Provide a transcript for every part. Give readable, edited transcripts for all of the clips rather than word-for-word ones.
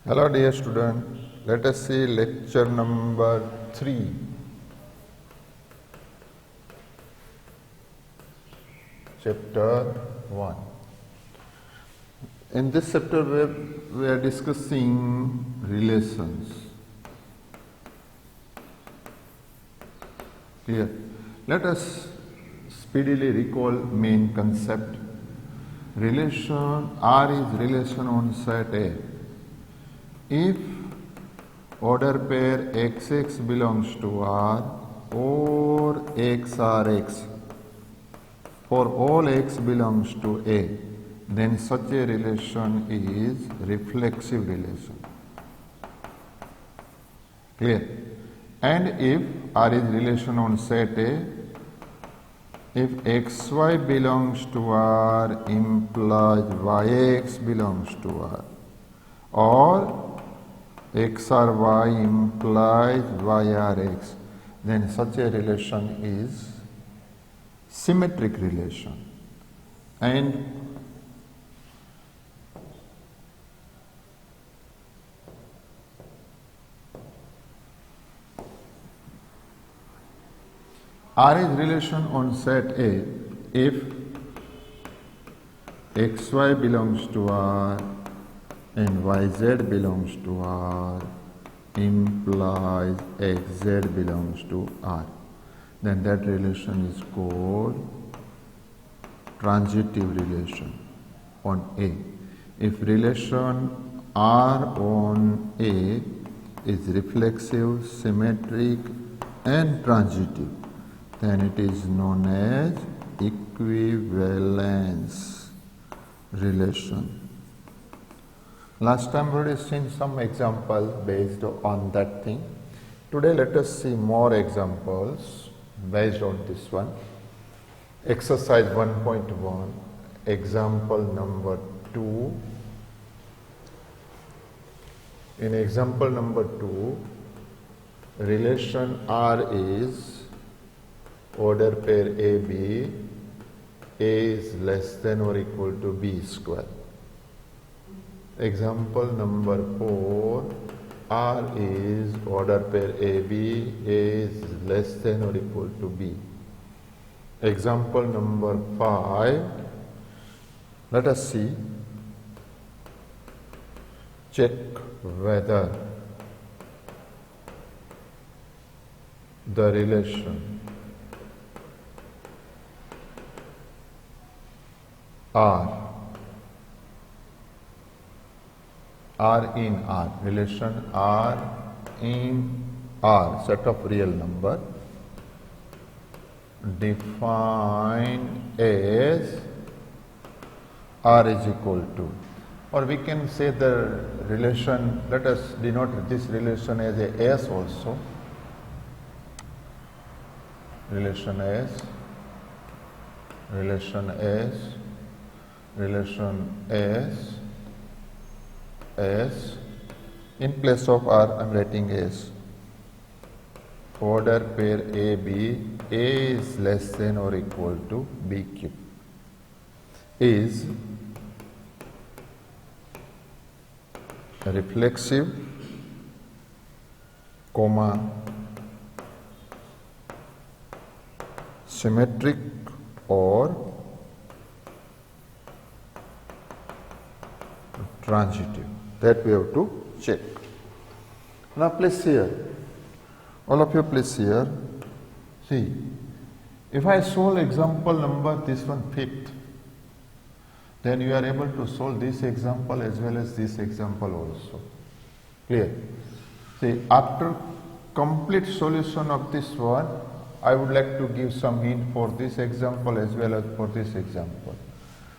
Hello dear student, let us see lecture number 3. Chapter 1. In this chapter we are discussing relations. Clear? Let us speedily recall main concept. Relation R is relation on set A. If order pair XX belongs to R or X are X, for all X belongs to A, then such a relation is reflexive relation. Clear? And if R is relation on set A, if XY belongs to R implies YX belongs to R, or X or Y implies Y or X, then such a relation is symmetric relation. And R is relation on set A if XY belongs to R and YZ belongs to R implies XZ belongs to R. Then that relation is called transitive relation on A. If relation R on A is reflexive, symmetric and transitive, then it is known as equivalence relation. Last time we already seen some examples based on that thing. Today let us see more examples based on this one. Exercise 1.1, example number 2. In example number 2, relation R is order pair AB, A is less than or equal to B square. Example number 4, R is order pair AB, A is less than or equal to B. Example number 5, let us see, check whether the relation R in R, relation R in R, set of real number, defined as R is equal to, or we can say the relation, let us denote this relation as a S also, relation S, relation S, relation S, S, in place of R I am writing S. Order pair AB, A is less than or equal to BQ, is reflexive, comma, symmetric or transitive. That we have to check. Now place here, all of you place here. See, if I solve example number this one 5th, then you are able to solve this example as well as this example also. Clear? See, after complete solution of this one, I would like to give some hint for this example as well as for this example.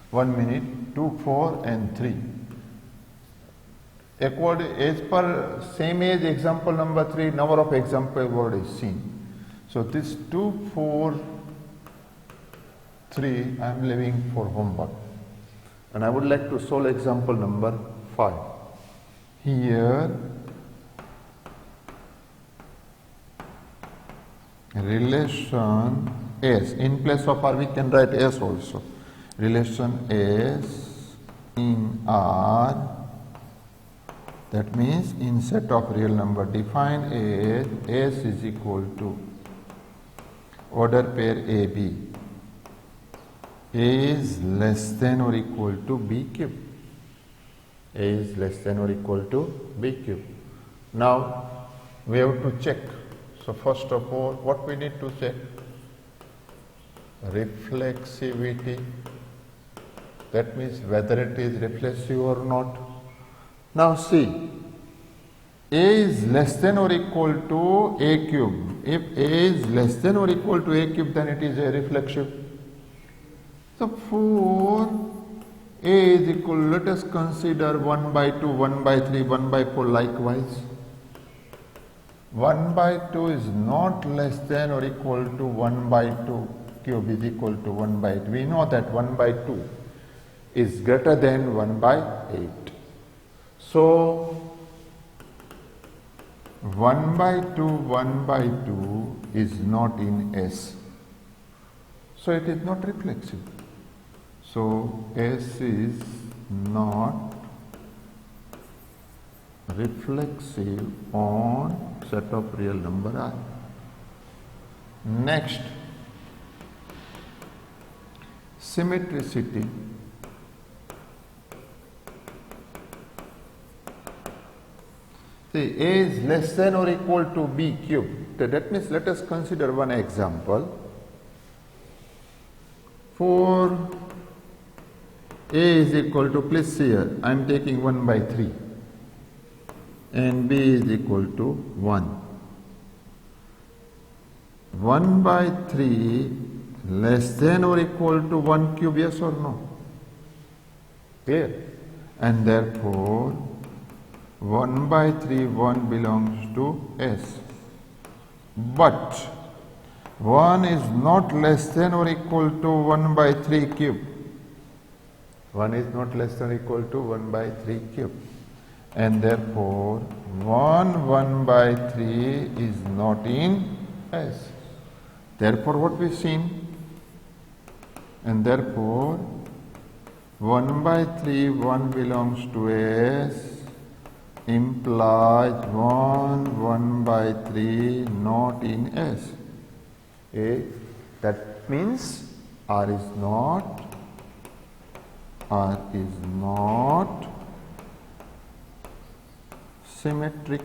1 minute, 2, 4 and 3. As per same as example number 3, number of examples already seen. So this 2, 4, 3 I am leaving for homework. And I would like to solve example number 5. Here relation S, in place of R we can write S also. Relation S in R That means in set of real number define as S is equal to order pair AB. A is less than or equal to B cube. A is less than or equal to B cube. Now we have to check. So first of all, what we need to check? Reflexivity. That means whether it is reflexive or not. Now see, A is less than or equal to A cube. If A is less than or equal to A cube, then it is a reflexive. So for A is equal, let us consider 1 by 2, 1 by 3, 1 by 4 likewise. 1 by 2 is not less than or equal to 1 by 2 cube is equal to 1 by 8. We know that 1 by 2 is greater than 1 by 8. So 1 by 2 is not in S. So it is not reflexive. So S is not reflexive on set of real number I. Next, symmetricity. See, A is less than or equal to B cube. That means let us consider one example. For A is equal to, please see here, I am taking 1 by 3 and B is equal to 1. 1 by 3 less than or equal to 1 cube, yes or no? Clear? And therefore 1 by 3, 1 belongs to S. But 1 is not less than or equal to 1 by 3 cube. 1 is not less than or equal to 1 by 3 cube. And therefore 1 by 3 is not in S. Therefore what we seen? And therefore 1 by 3, 1 belongs to S implies 1 by 3 not in S. Okay? That means R is not symmetric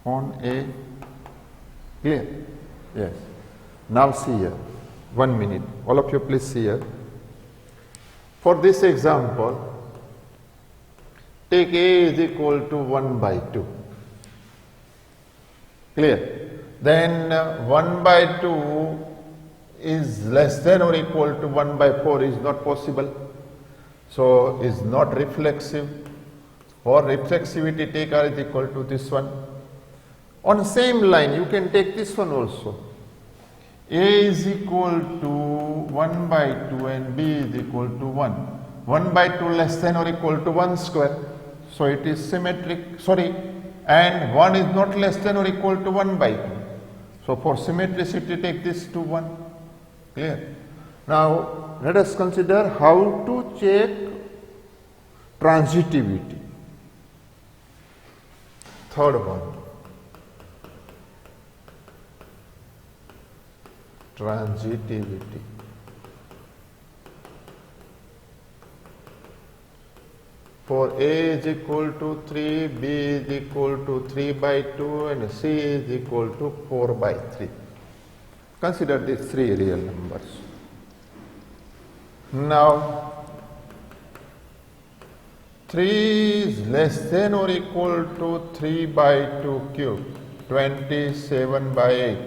on A. Clear? Yes. Now see here. 1 minute. All of you please see here. For this example, take A is equal to 1 by 2. Clear? Then 1 by 2 is less than or equal to 1 by 4 is not possible. So is not reflexive. For reflexivity, take R is equal to this one. On the same line, you can take this one also. A is equal to 1 by 2 and B is equal to 1. 1 by 2 less than or equal to 1 square. So it is symmetric, and 1 is not less than or equal to 1 by 2. So for symmetricity, take this to 1. Clear? Now let us consider how to check transitivity. Third one. Transitivity. For A is equal to 3, B is equal to 3 by 2 and C is equal to 4 by 3. Consider these three real numbers. Now 3 is less than or equal to 3 by 2 cube, 27 by 8.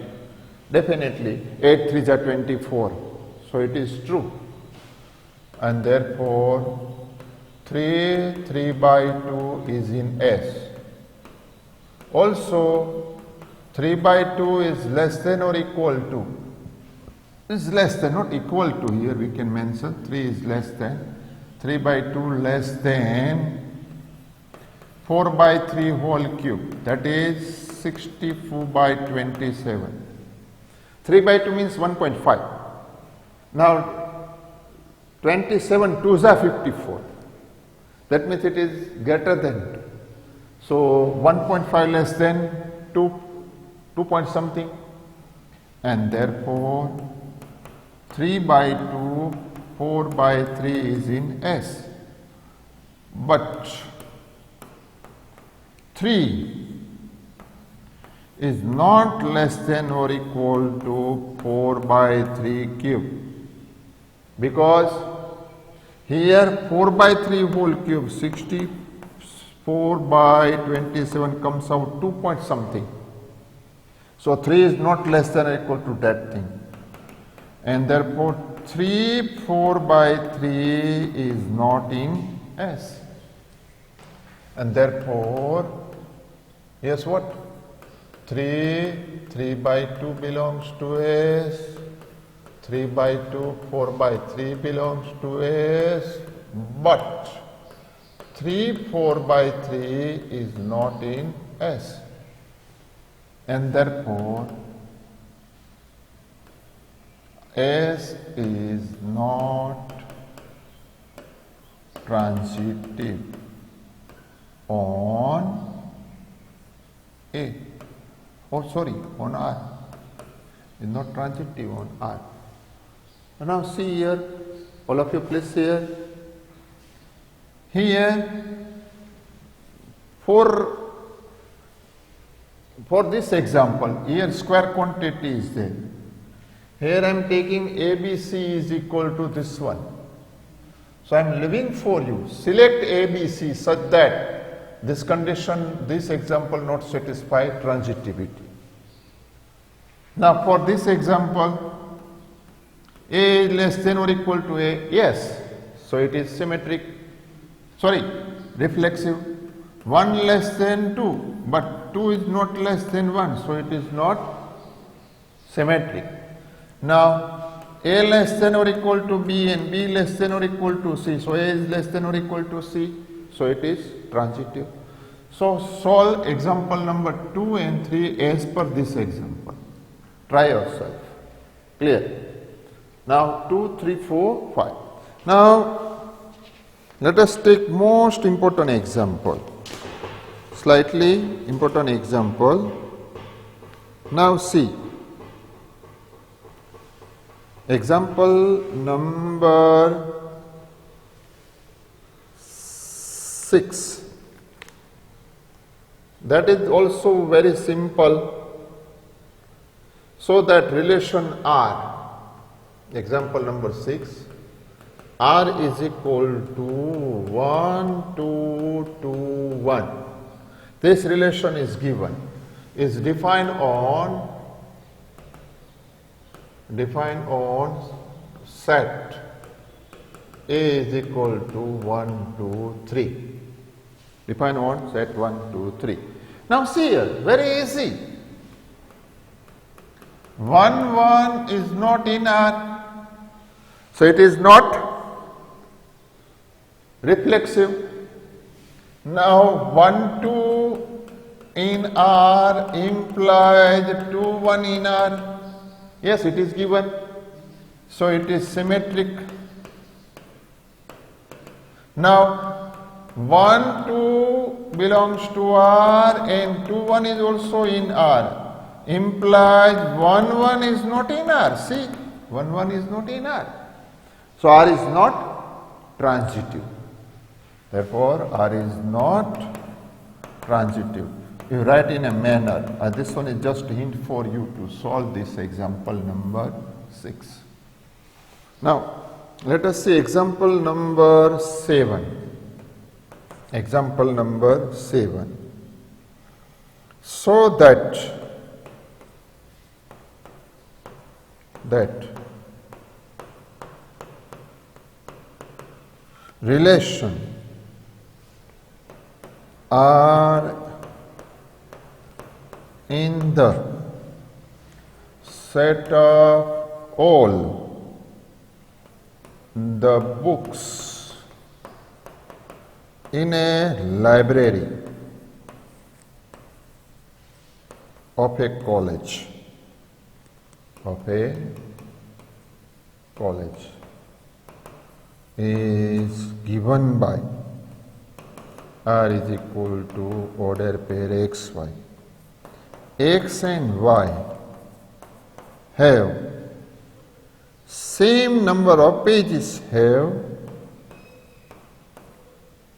Definitely 8 3s are 24. So it is true. And therefore 3 by 2 is in S. Also 3 by 2 is less than or equal to. Is less than, not equal to, here we can mention 3 is less than. 3 by 2 less than 4 by 3 whole cube, that is 64 by 27. 3 by 2 means 1.5. Now 27 2s are 54. That means it is greater than 2. So 1.5 less than 2 point something, and therefore 3 by 2, 4 by 3 is in S. But 3 is not less than or equal to 4 by 3 cube, because here 4 by 3 whole cube, 64 by 27 comes out 2 point something. So 3 is not less than or equal to that thing, and therefore 3 4 by 3 is not in S, and therefore yes, what 3 by 2 belongs to S, 3 by 2 4 by 3 belongs to S, but 3 4 by 3 is not in S, and therefore S is not transitive on A. Oh, sorry, on R. Is not transitive on R. And now see here, all of you please here. Here, for this example, here square quantity is there. Here I am taking ABC is equal to this one. So I am leaving for you, select ABC such that this condition, this example not satisfy transitivity. Now for this example, A is less than or equal to A, yes, so it is symmetric, reflexive. 1 less than 2, but 2 is not less than 1, so it is not symmetric. Now A less than or equal to B and B less than or equal to C, so A is less than or equal to C, so it is transitive. So solve example number 2 and 3 as per this example. Try yourself. Clear? Now 2, 3, 4, 5. Now let us take most important example. Slightly important example. Now see. Example number 6. That is also very simple. So that relation R, example number 6, R is equal to 1, 2, 2, 1. This relation is given, is defined on set A is equal to 1, 2, 3. Defined on set 1, 2, 3. Now see here, very easy. 1, 1 is not in R, so it is not reflexive. Now 1, 2 in R implies 2, 1 in R. Yes, it is given. So it is symmetric. Now 1, 2 belongs to R and 2, 1 is also in R. Implies 1, 1 is not in R. See, 1, 1 is not in R. So R is not transitive. Therefore, R is not transitive. You write in a manner, and this one is just a hint for you to solve this example number 6. Now, let us see example number 7. Example number 7. So that relation are in the set of all the books in a library of a college. Is given by R is equal to order pair xy. X and y have same number of pages,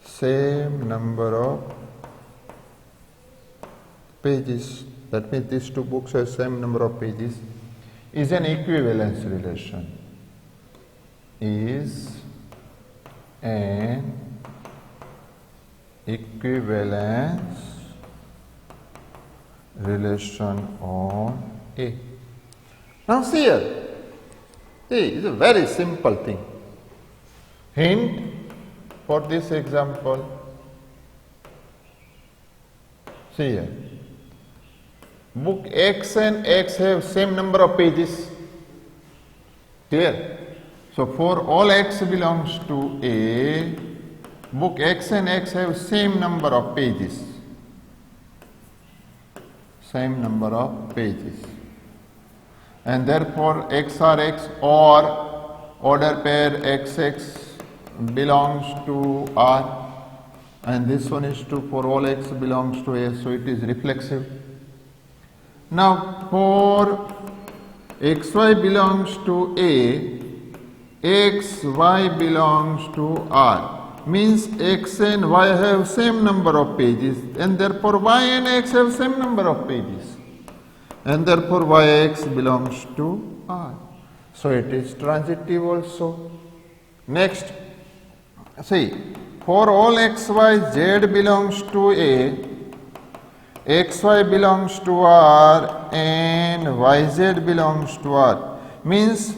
same number of pages. That means these two books have same number of pages, is an equivalence relation. Is an equivalence relation on A. Now see here, it's a very simple thing. Hint for this example, see here, book X and X have same number of pages, clear? So for all X belongs to A, book X and X have same number of pages, same number of pages, and therefore X R X or order pair XX belongs to R, and this one is true for all X belongs to A, so it is reflexive. Now for XY belongs to A, XY belongs to R, means X and Y have same number of pages, and therefore Y and X have same number of pages, and therefore YX belongs to R. So it is transitive also. Next, see, for all XY Z belongs to A, XY belongs to R and YZ belongs to R, means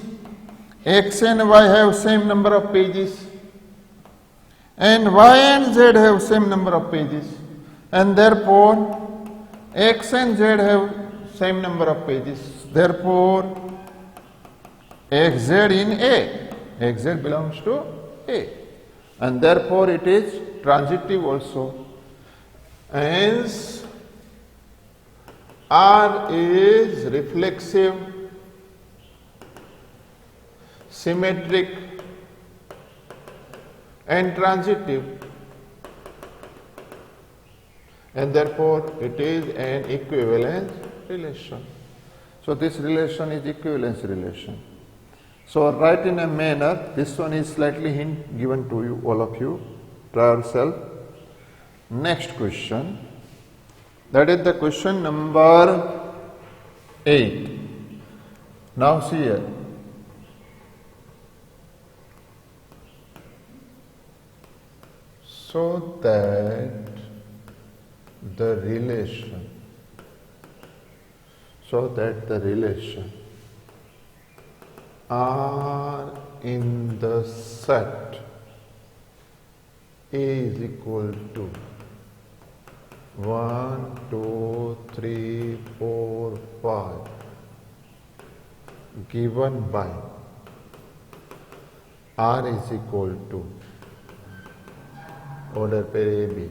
X and Y have same number of pages and Y and Z have same number of pages, and therefore X and Z have same number of pages, therefore XZ in A, XZ belongs to A, and therefore it is transitive also. Hence R is reflexive, symmetric and transitive, and therefore it is an equivalence relation. So this relation is equivalence relation. So write in a manner, this one is slightly hint given to you, all of you, try yourself. Next question, that is the question number 8. Now see here. So that the relation, R in the set A is equal to 1, 2, 3, 4, 5 given by R is equal to order pair AB,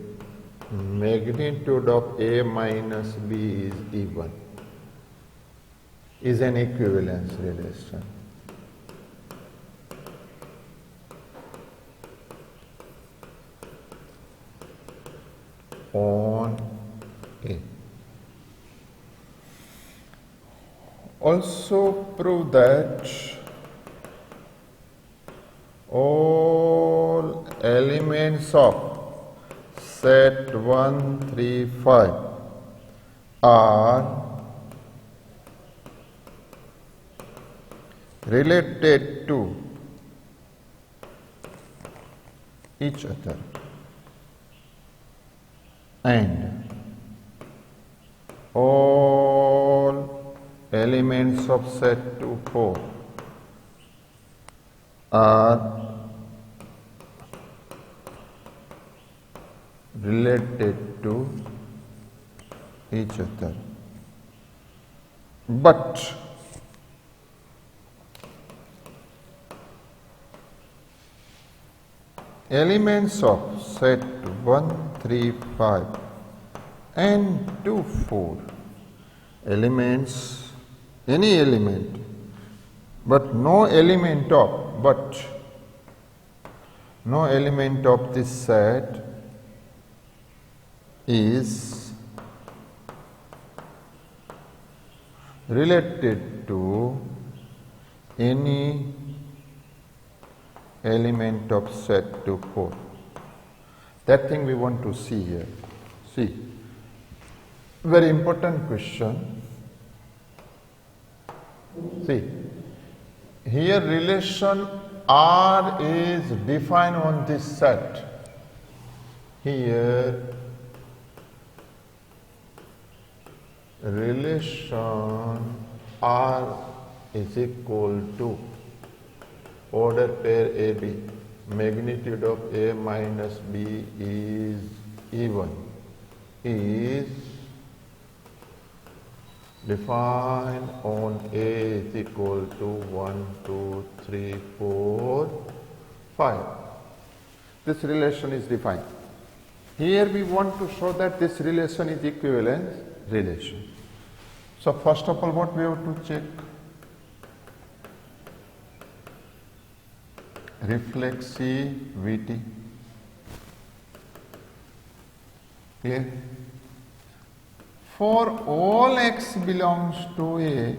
magnitude of A minus B is even, is an equivalence relation. On A. Also prove that all elements of set 1, 3, 5 are related to each other, and all elements of set 2, 4 are related to each other, but elements of set 1, 3, 5 and 2, 4, elements, any element, but no element of this set is related to any element of set to 4. That thing we want to see here. See, very important question. See, here relation R is defined on this set. Here relation R is equal to order pair AB. Magnitude of A minus B is even. Is defined on A is equal to 1, 2, 3, 4, 5. This relation is defined. Here we want to show that this relation is equivalence relation. So first of all, what we have to check? Reflexivity. Clear? For all x belongs to A,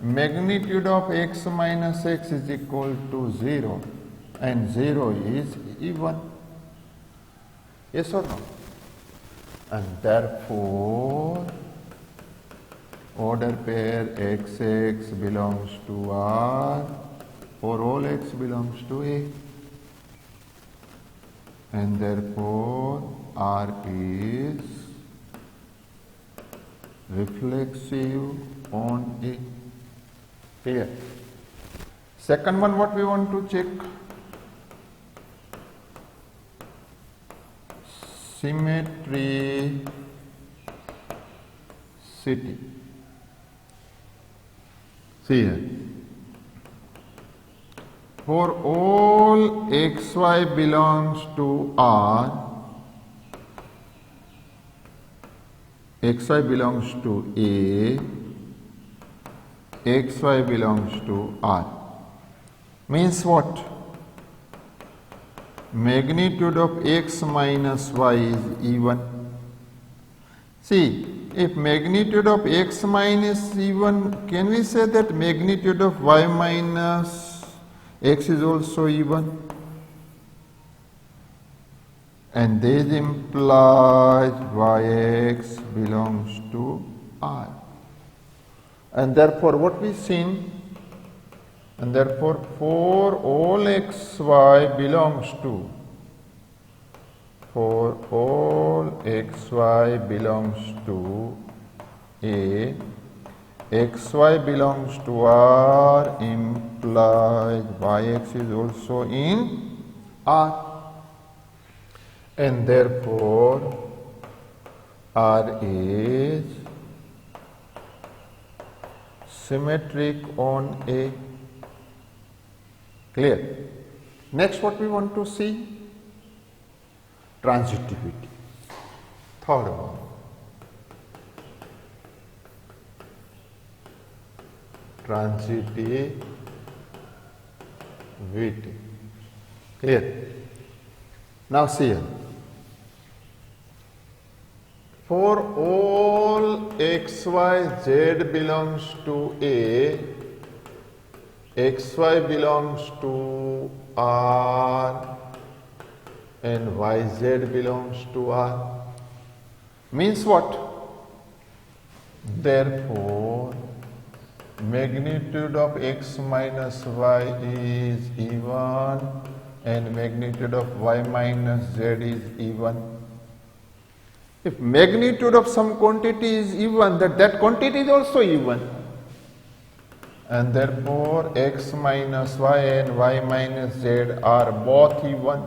magnitude of x minus x is equal to 0 and 0 is even. Yes or no? And therefore, order pair XX belongs to R for all x belongs to A, and therefore R is reflexive on A. Clear? Second one, what we want to check? Symmetricity. See here. For all xy belongs to R, xy belongs to A, xy belongs to R. Means what? Magnitude of x minus y is even. See, if magnitude of x minus even, can we say that magnitude of y minus x is also even? And this implies yx belongs to R. And therefore what we seen? And therefore for all xy belongs to, for all xy belongs to A, xy belongs to R implies yx is also in R. And therefore R is symmetric on A. Clear? Next, what we want to see? Transitivity. Third one. Transitivity. Clear? Now see here. For all x, y, z belongs to A, xy belongs to R, and yz belongs to R. Means what? Therefore, magnitude of x minus y is even and magnitude of y minus z is even. If magnitude of some quantity is even, that quantity is also even. And therefore x minus y and y minus z are both even.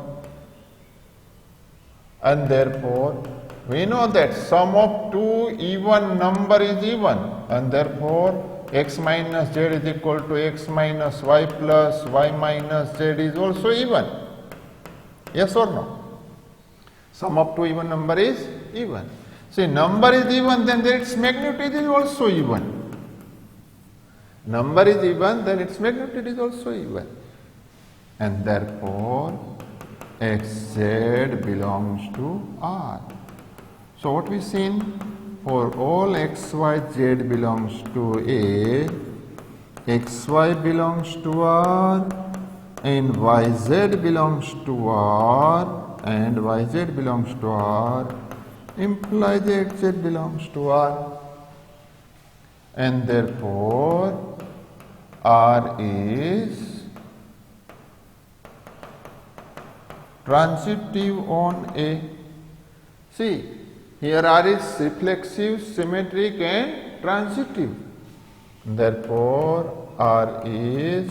And therefore we know that sum of two even number is even, and therefore x minus z is equal to x minus y plus y minus z is also even. Yes or no? Sum of two even number is even. See, number is even, then its magnitude is also even. Number is even, then its magnitude is also even. And therefore xz belongs to R. So what we seen, for all x, y, z belongs to A, x, y belongs to R, and y, z belongs to R, and y, z belongs to R, implies that z belongs to R. And therefore, R is transitive on A. See, here R is reflexive, symmetric and transitive. Therefore, R is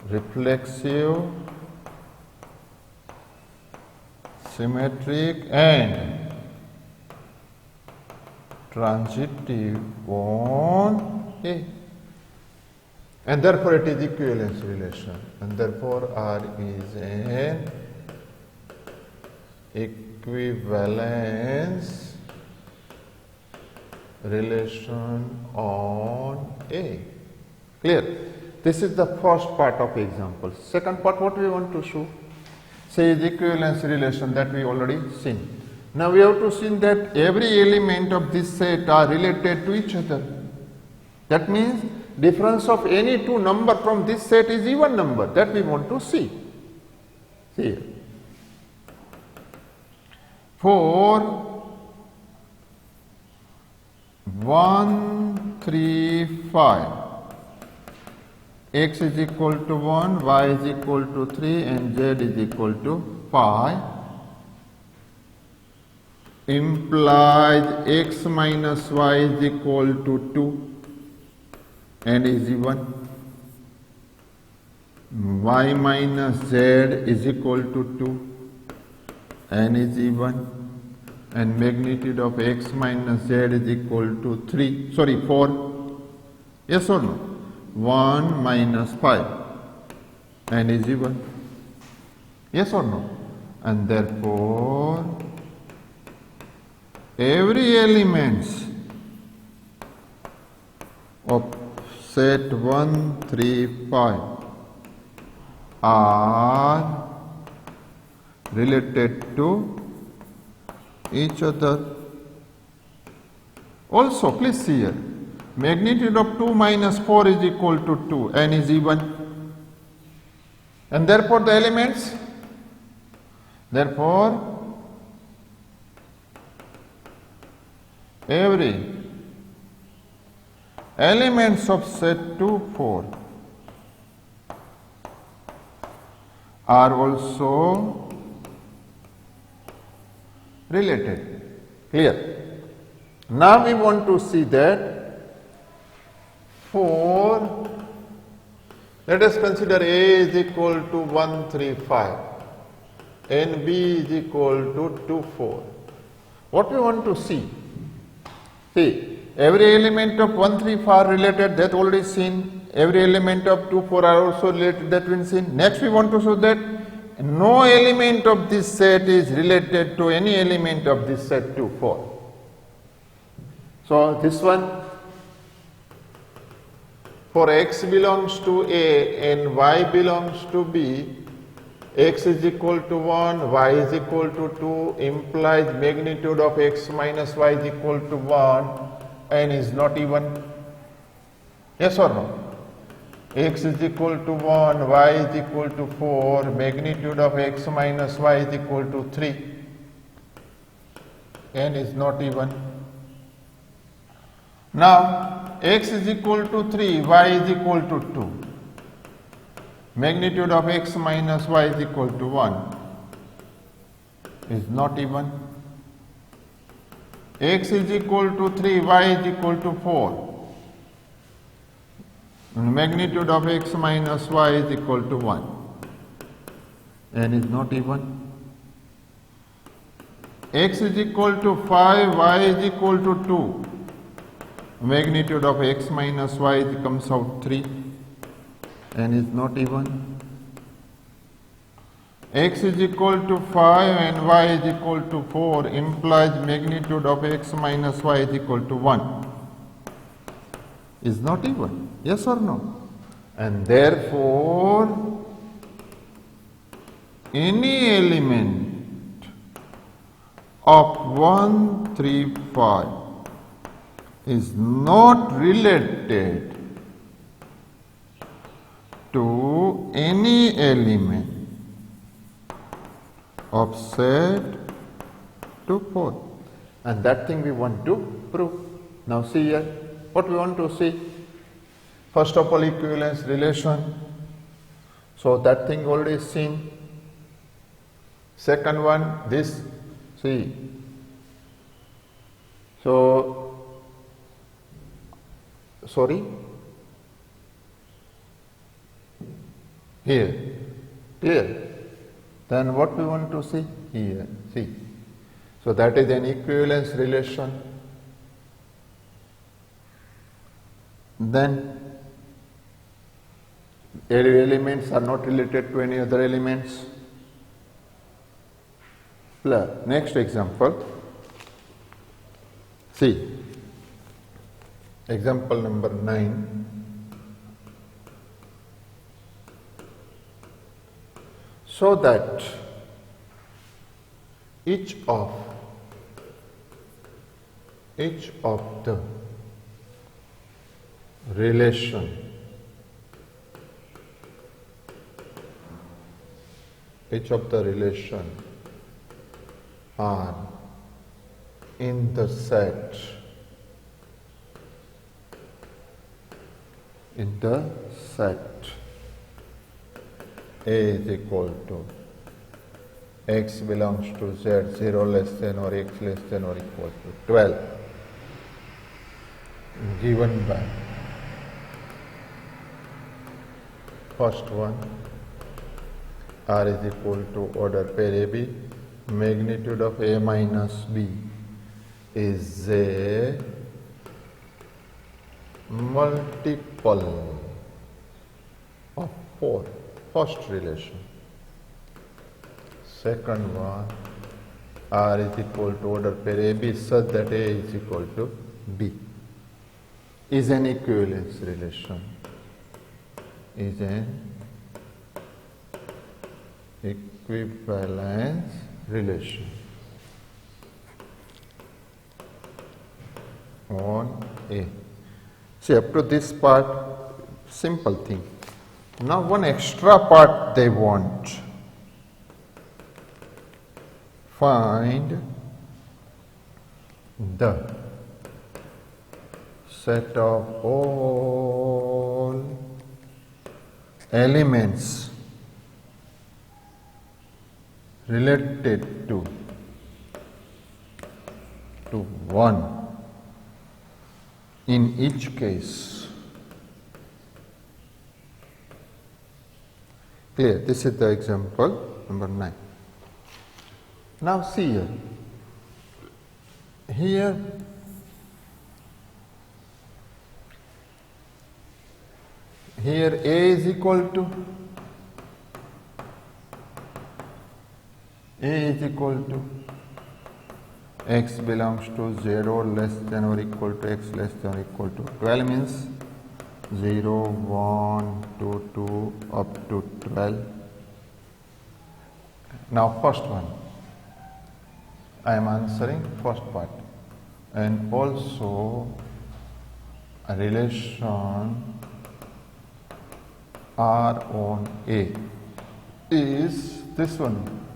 reflexive, symmetric and transitive on A. And therefore, it is equivalence relation. And therefore, R is an equivalence relation on A. Clear? This is the first part of example. Second part, what we want to show? Say is equivalence relation, that we already seen. Now we have to see that every element of this set are related to each other. That means difference of any two number from this set is even number. That we want to see. See here. For 1, 3, 5, x is equal to 1, y is equal to 3 and z is equal to 5, implies x minus y is equal to 2 and is even, y minus z is equal to 2 and is even, and magnitude of x minus z is equal to 4. Yes or no? 1 minus 5 and is even. Yes or no? And therefore, every elements of set 1, 3, 5 are related to each other. Also, please see here, magnitude of 2 minus 4 is equal to 2 and is even. And therefore, the elements, every elements of set 2, 4 are also related. Clear? Now we want to see that for, let us consider A is equal to 1, 3, 5 and B is equal to 2, 4. What we want to see? See, every element of 1, 3, 5 related, that already seen. Every element of 2, 4 are also related, that we seen. Next we want to show that no element of this set is related to any element of this set 2, 4. So this one, for x belongs to A and y belongs to B, x is equal to 1, y is equal to 2 implies magnitude of x minus y is equal to 1 and is not even. Yes or no? X is equal to 1, y is equal to 4, magnitude of x minus y is equal to 3 and is not even. Now, x is equal to 3, y is equal to 2. Magnitude of x minus y is equal to 1 is not even. X is equal to 3, y is equal to 4. Magnitude of x minus y is equal to 1 and is not even. X is equal to 5, y is equal to 2. Magnitude of x minus y comes out 3 and is not even. X is equal to 5 and y is equal to 4 implies magnitude of x minus y is equal to 1 is not even. Yes or no? And therefore, any element of 1, 3, 5 is not related to any element of set 2, 4. And that thing we want to prove. Now see here, what we want to see? First of all, equivalence relation. So that thing already seen. Second one, this, see. So, sorry, here. Then what we want to see? Here, see. So that is an equivalence relation. Then elements are not related to any other elements. Plus, next example. See, example number 9. So that each of the relation are in the set A is equal to x belongs to z 0 less than or x less than or equal to 12, given by first one, R is equal to order pair AB, magnitude of A minus B is a multiple of 4, first relation. Second one, R is equal to order pair AB such that A is equal to B, is an equivalence relation. On A. See, up to this part, simple thing. Now one extra part they want. Find the set of all elements related to 1 in each case. Clear? This is the example number 9. Now see here. Here A is equal to x belongs to 0 less than or equal to x less than or equal to 12 means 0, 1, 2, 2 up to 12. Now first one, I am answering first part, and also a relation R on A is this one,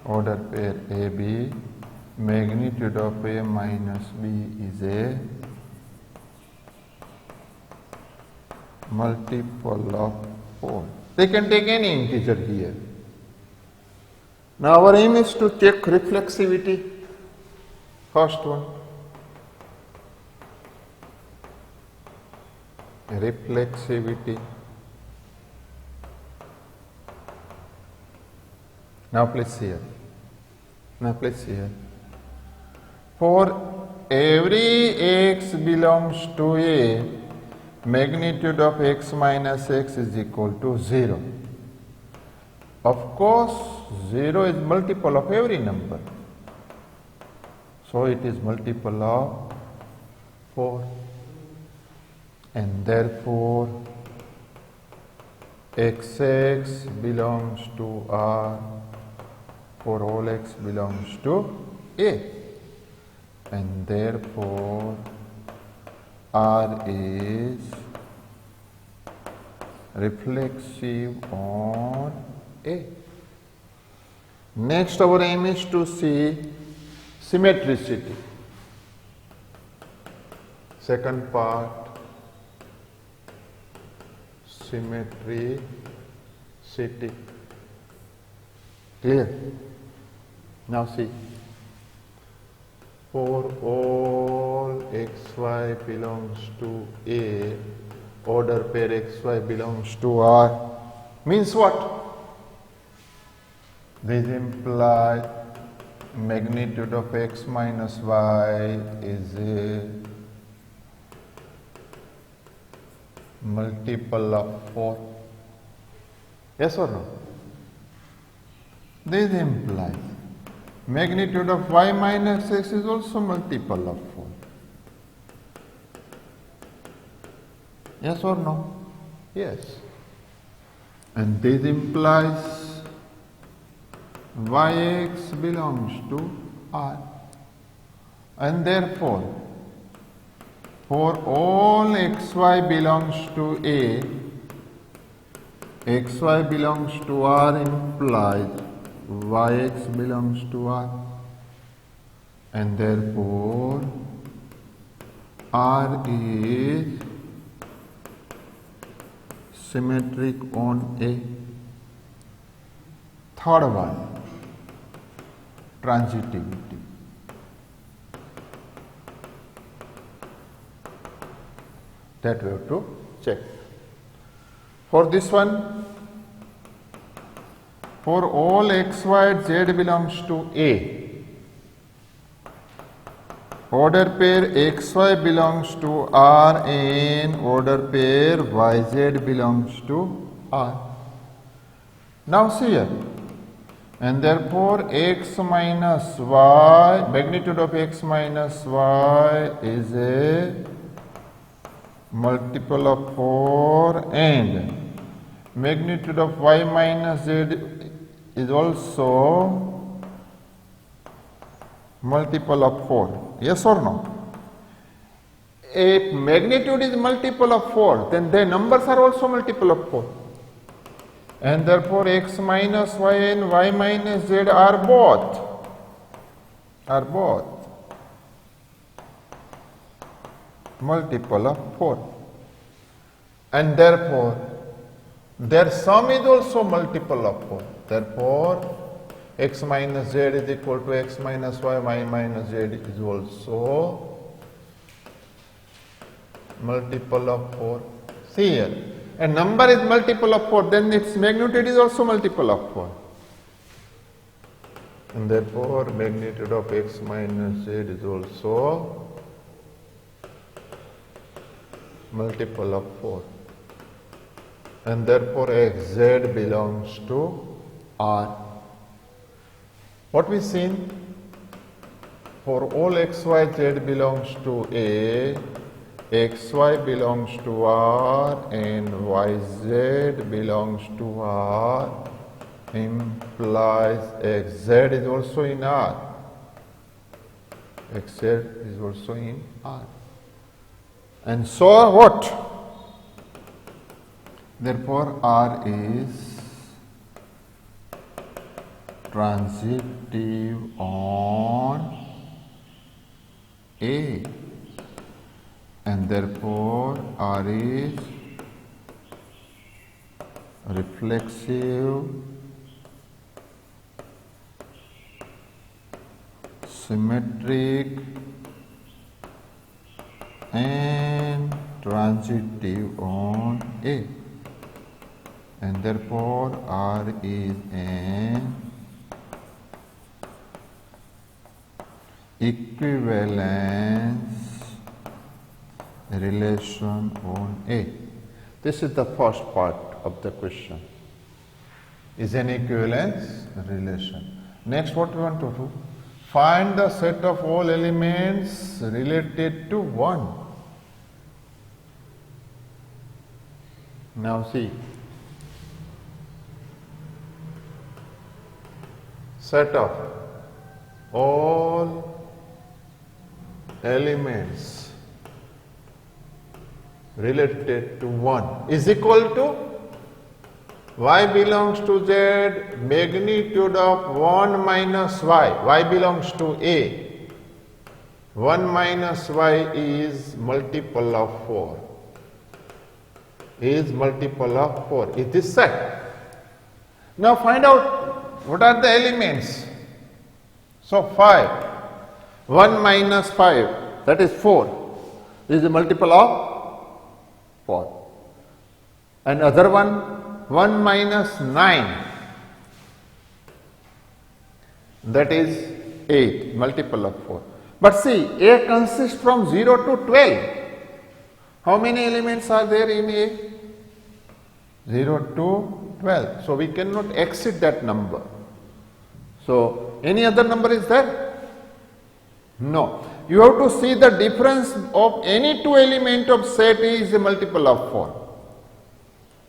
order pair AB, magnitude of A minus B is a multiple of 4. They can take any integer here. Now our aim is to check reflexivity. First one, reflexivity. Now place here. For every x belongs to A, magnitude of x minus x is equal to 0. Of course, 0 is multiple of every number. So it is multiple of 4. And therefore, xx belongs to R for all x belongs to A, and therefore R is reflexive on A. Next, our aim is to see symmetricity. Second part, symmetricity. Clear? Now see, for all xy belongs to A, order pair xy belongs to R, means what? This implies magnitude of x minus y is a multiple of 4. Yes or no? This implies magnitude of y minus x is also multiple of 4. Yes or no? Yes. And this implies yx belongs to R, and therefore for all xy belongs to A, xy belongs to R implies yx belongs to R, and therefore R is symmetric on A. Third one, transitivity. That we have to check. For this one, for all x, y, z belongs to A, order pair xy belongs to R and order pair yz belongs to R. Now see here, and therefore x minus y, magnitude of x minus y is a multiple of 4, and magnitude of y minus z is also multiple of 4. Yes or no? If magnitude is multiple of 4, then the numbers are also multiple of 4. And therefore x minus y and y minus z are both multiple of 4. And therefore their sum is also multiple of 4. Therefore x minus z is equal to x minus y, y minus z is also multiple of 4. See here, a number is multiple of 4, then its magnitude is also multiple of 4. And therefore magnitude of x minus z is also multiple of 4. And therefore xz belongs to R. What we seen? For all xy z belongs to A, xy belongs to R and yz belongs to R implies xz is also in R. Xz is also in R. And so what? Therefore R is transitive on A, and therefore R is reflexive, symmetric and transitive on A, and therefore R is an equivalence relation on A. This is the first part of the question. Is an equivalence relation. Next, what we want to do? Find the set of all elements related to 1. Now see. set of all elements related to 1 is equal to y belongs to z magnitude of 1 minus y belongs to a, 1 minus y is multiple of 4, is multiple of 4. It is set. Now find out what are the elements. So 5, 1 minus 5, that is 4, is a multiple of 4. And other one, 1 minus 9, that is 8, multiple of 4. But see, A consists from 0 to 12. How many elements are there in A? 0 to 12. So we cannot exceed that number. So any other number is there? No. You have to see the difference of any two element of set A is a multiple of 4.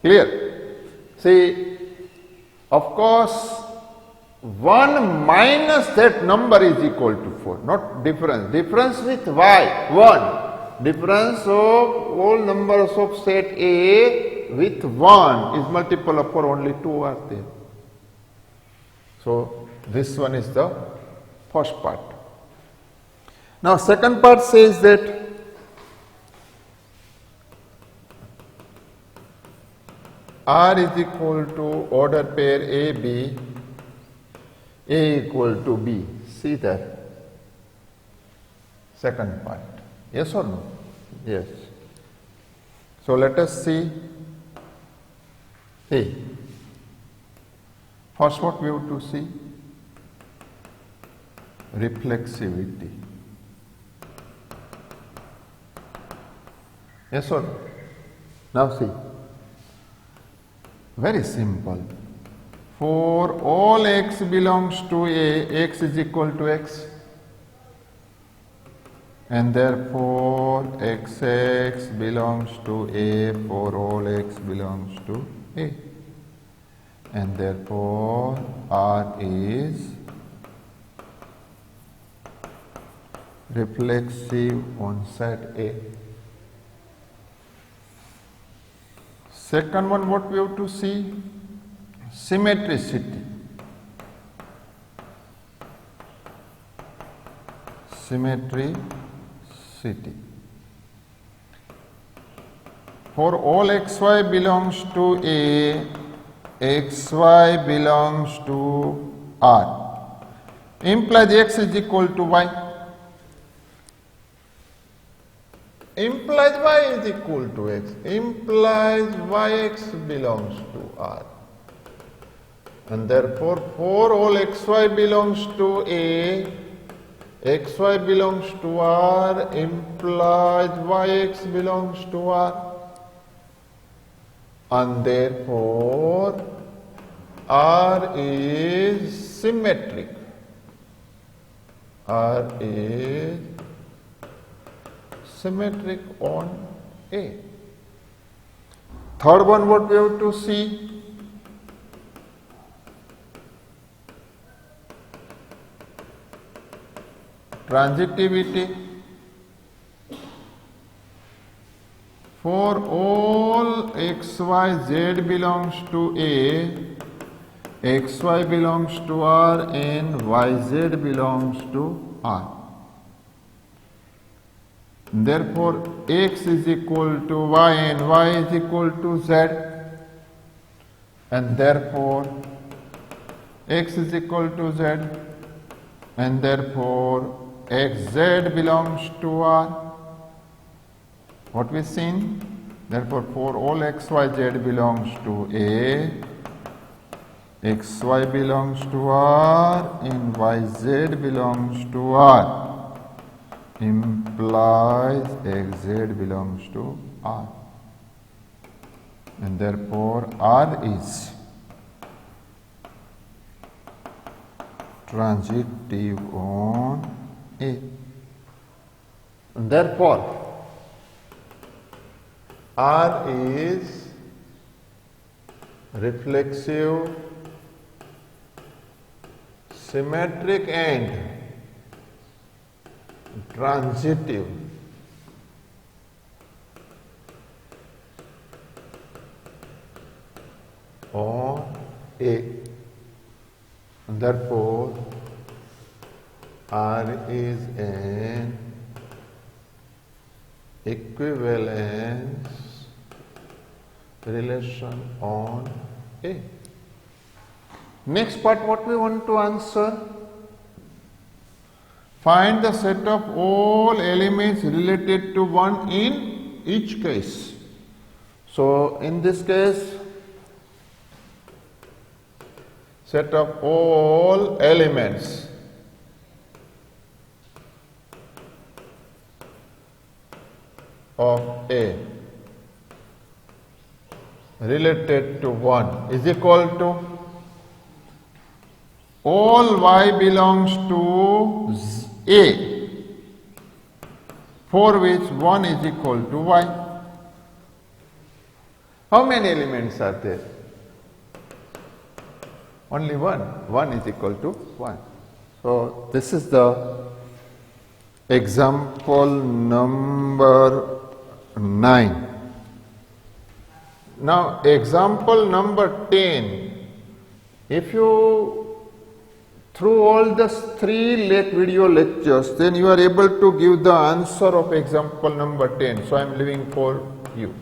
Clear? See, of course, 1 minus that number is equal to 4, not difference. Difference with y, 1. Difference of all numbers of set A with 1 is multiple of 4, only 2 are there. So this one is the first part. Now second part says that R is equal to order pair A, B, A equal to B. See that? Second part. Yes or no? Yes. So let us see A. First what we have to see? Reflexivity. Yes or no? Now see. Very simple. For all x belongs to A, x is equal to x. And therefore xx belongs to A for all x belongs to A. And therefore R is reflexive on set A. Second one, what we have to see? Symmetricity. Symmetricity. For all xy belongs to A, xy belongs to R. Implies x is equal to y. Implies y is equal to x. Implies yx belongs to R. And therefore, for all xy belongs to A, xy belongs to R implies yx belongs to R. And therefore, R is symmetric. R is symmetric on A. Third one, what we have to see? Transitivity. For all x, y, z belongs to A, x, y belongs to R and y, z belongs to R. Therefore, x is equal to y and y is equal to z, and therefore x is equal to z, and therefore xz belongs to R. What we seen? Therefore, for all x, y, z belongs to A, x, y belongs to R, and y, z belongs to R. Implies xz belongs to R. And therefore, R is transitive on A. And therefore, R is reflexive, symmetric and transitive on A. And therefore, R is an equivalence relation on A. Next part, what we want to answer? Find the set of all elements related to 1 in each case. So, in this case, set of all elements of A related to 1 is equal to all y belongs to A, for which 1 is equal to y. How many elements are there? Only one. 1 is equal to 1. So, this is the example number 9. Now, example number 10. If you through all the 3 video lectures, then you are able to give the answer of example number 10. So, I am leaving for you.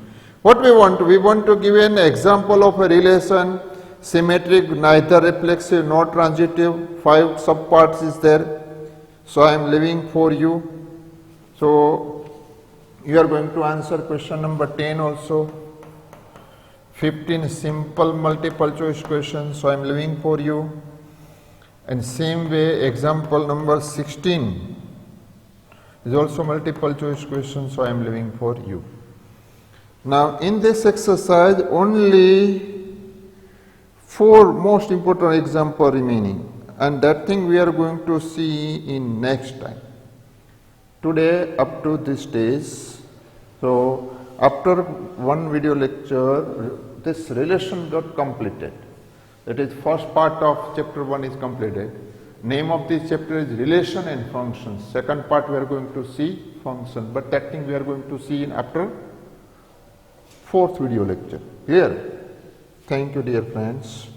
What we want to? We want to give an example of a relation, symmetric, neither reflexive nor transitive. 5 subparts is there. So, I am leaving for you. So, you are going to answer question number 10 also. 15 simple multiple choice questions. So, I am leaving for you. And same way, example number 16 is also multiple choice question, so I am leaving for you. Now, in this exercise, only 4 most important example remaining, and that thing we are going to see in next time. Today, up to this stage, so after one video lecture, this relation got completed. That is, first part of chapter 1 is completed. Name of this chapter is relation and functions. Second part we are going to see function, but that thing we are going to see in after 4th video lecture. Clear? Thank you, dear friends.